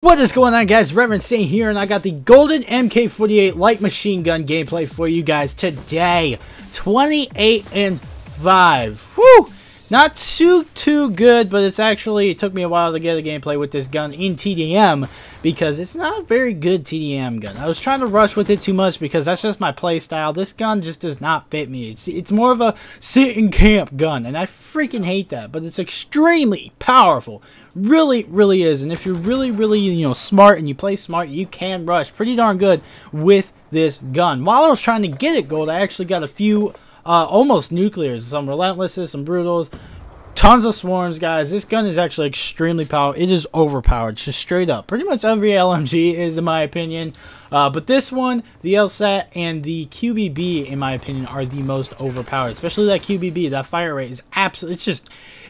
What is going on, guys? Reverend Saint here, and I got the golden MK-48 light machine gun gameplay for you guys today. 28 and 5. Woo! Not too good, but it took me a while to get a gameplay with this gun in TDM because it's not a very good TDM gun. I was trying to rush with it too much because that's just my play style. This gun just does not fit me. It's more of a sit and camp gun, and I freaking hate that, but it's extremely powerful. Really is. And if you're really smart and you play smart, you can rush pretty darn good with this gun. While I was trying to get it gold, I actually got a few almost nuclears, some relentlesses, some brutals, tons of swarms, guys. This gun is actually extremely powerful. It is overpowered, just straight up. Pretty much every LMG is, in my opinion, but this one, the LSAT and the QBB, in my opinion, are the most overpowered. Especially that QBB, that fire rate is absolutely, it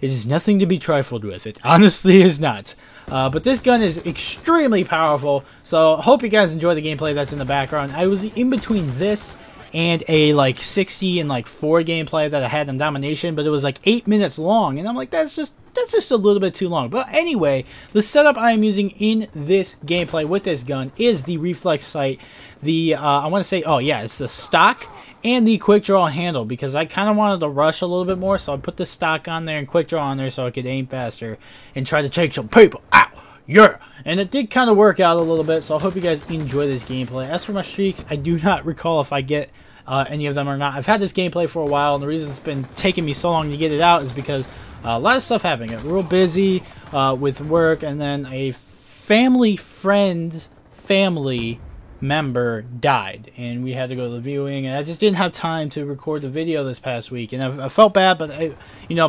is nothing to be trifled with. It honestly is not. But this gun is extremely powerful, so I hope you guys enjoy the gameplay that's in the background. I was in between this and a like 60 and like 4 gameplay that I had on Domination, but it was like 8 minutes long, and I'm like, that's just a little bit too long. But anyway, the setup I am using in this gameplay with this gun is the reflex sight, the I want to say, oh yeah, it's the stock and the quick draw handle, because I kind of wanted to rush a little bit more, so I put the stock on there and quick draw on there so I could aim faster and try to take some people out. Yeah, and it did kind of work out a little bit, so I hope you guys enjoy this gameplay. As for my streaks, I do not recall if I get any of them or not. I've had this gameplay for a while, and the reason it's been taking me so long to get it out is because a lot of stuff happening. I'm real busy with work, and then a family member died, and we had to go to the viewing, and I just didn't have time to record the video this past week, and I felt bad, but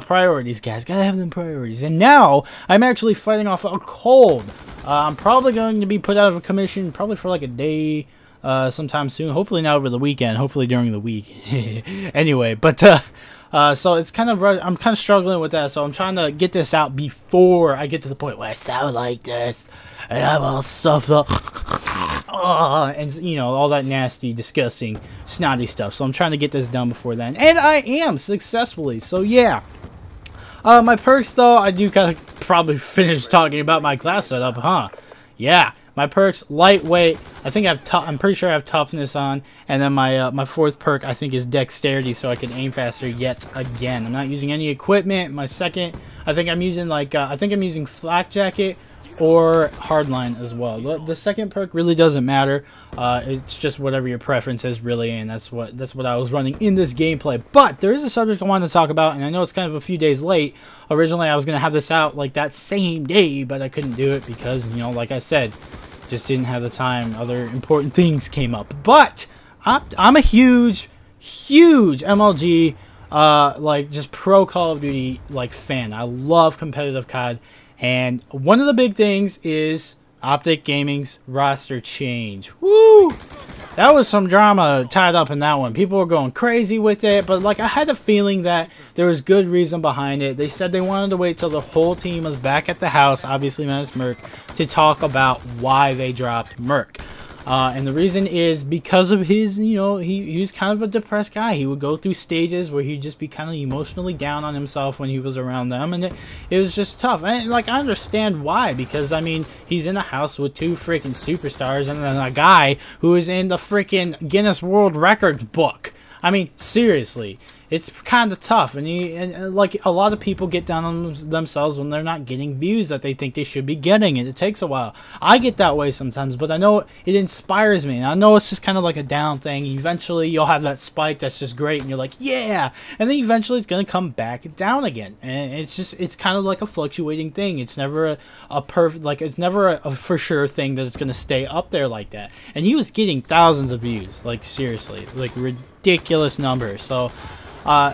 priorities, guys, gotta have them priorities. And now I'm actually fighting off a cold. I'm probably going to be put out of a commission probably for like a day sometime soon, hopefully not over the weekend, hopefully during the week. Anyway, but so it's kind of, I'm kind of struggling with that, so I'm trying to get this out before I get to the point where I sound like this and I'm all stuffed up. And all that nasty, disgusting, snotty stuff. So I'm trying to get this done before then, and I am successfully. So yeah, my perks though, I do kind of probably finish talking about my class setup, huh? Yeah, my perks: lightweight. I think I'm pretty sure I have toughness on, and then my my 4th perk I think is dexterity, so I can aim faster yet again. I'm not using any equipment. My 2nd, I think I'm using using flak jacket or hardline as well. The 2nd perk really doesn't matter. It's just whatever your preference is, really, and that's what I was running in this gameplay. But there is a subject I wanted to talk about, and I know it's kind of a few days late. Originally, I was gonna have this out like that same day, but I couldn't do it because, like I said, just didn't have the time. Other important things came up. But I'm a huge MLG, like just pro Call of Duty like fan. I love competitive COD. And one of the big things is Optic Gaming's roster change. Woo! That was some drama tied up in that one. People were going crazy with it, but like I had a feeling that there was good reason behind it. They said they wanted to wait till the whole team was back at the house, obviously minus Merk, to talk about why they dropped Merk. And the reason is because of his, he was kind of a depressed guy. He would go through stages where he'd just be kind of emotionally down on himself when he was around them, and it was just tough. And like, I understand why, because I mean, he's in a house with 2 freaking superstars and then a guy who is in the freaking Guinness World Records book. I mean, seriously, it's kind of tough, and like a lot of people get down on themselves when they're not getting views that they think they should be getting, and it takes a while. I get that way sometimes, but I know it inspires me, and I know it's just kind of like a down thing. Eventually, you'll have that spike that's just great, and you're like, yeah, and then eventually it's gonna come back down again, and it's kind of like a fluctuating thing. It's never a perfect, like, it's never a for sure thing that it's gonna stay up there like that. And he was getting thousands of views, like seriously, like ridiculous numbers. So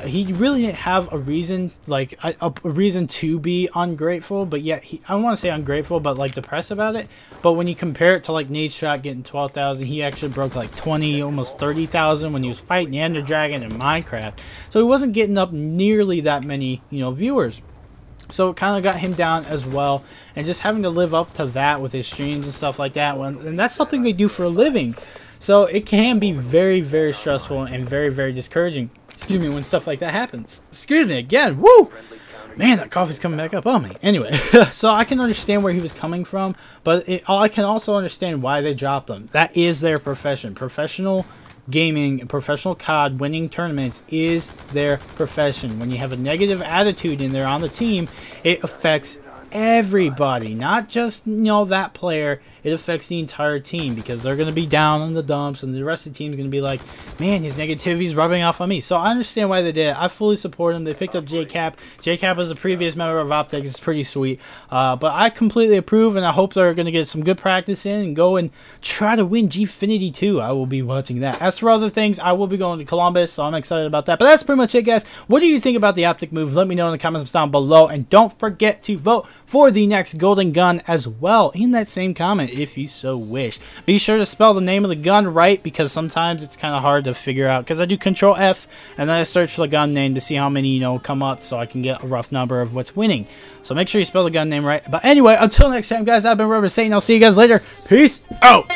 he really didn't have a reason, like a reason to be ungrateful, but yet I don't want to say ungrateful, but like depressed about it. But when you compare it to like Nate Shot getting 12,000, he actually broke like 20, almost 30,000 when he was fighting the Ender Dragon in Minecraft. So he wasn't getting up nearly that many, viewers. So it kind of got him down as well, and just having to live up to that with his streams and stuff like that, and that's something they do for a living. So it can be very, very stressful and very, very discouraging. Excuse me, when stuff like that happens. Excuse me again. Woo! Man, that coffee's coming back up on me. Anyway, so I can understand where he was coming from, but I can also understand why they dropped him. That is their profession. Professional gaming, professional COD, winning tournaments is their profession. When you have a negative attitude in there on the team, it affects everybody, not just, you know, that player. It affects the entire team because they're going to be down in the dumps and the rest of the team is going to be like, man, his negativity is rubbing off on me. So I understand why they did it. I fully support them. They picked up J-Cap. J-Cap is a previous member of Optic. It's pretty sweet. But I completely approve, and I hope they're going to get some good practice in and go and try to win Gfinity 2. I will be watching that. As for other things, I will be going to Columbus, so I'm excited about that. But that's pretty much it, guys. What do you think about the Optic move? Let me know in the comments down below. And don't forget to vote for the next golden gun as well in that same comment if you so wish. Be sure to spell the name of the gun right, because sometimes it's kind of hard to figure out, because I do Control F and then I search for the gun name to see how many, you know, come up so I can get a rough number of what's winning. So make sure you spell the gun name right. But anyway, until next time, guys, I've been Rubber Satan. I'll see you guys later. Peace out.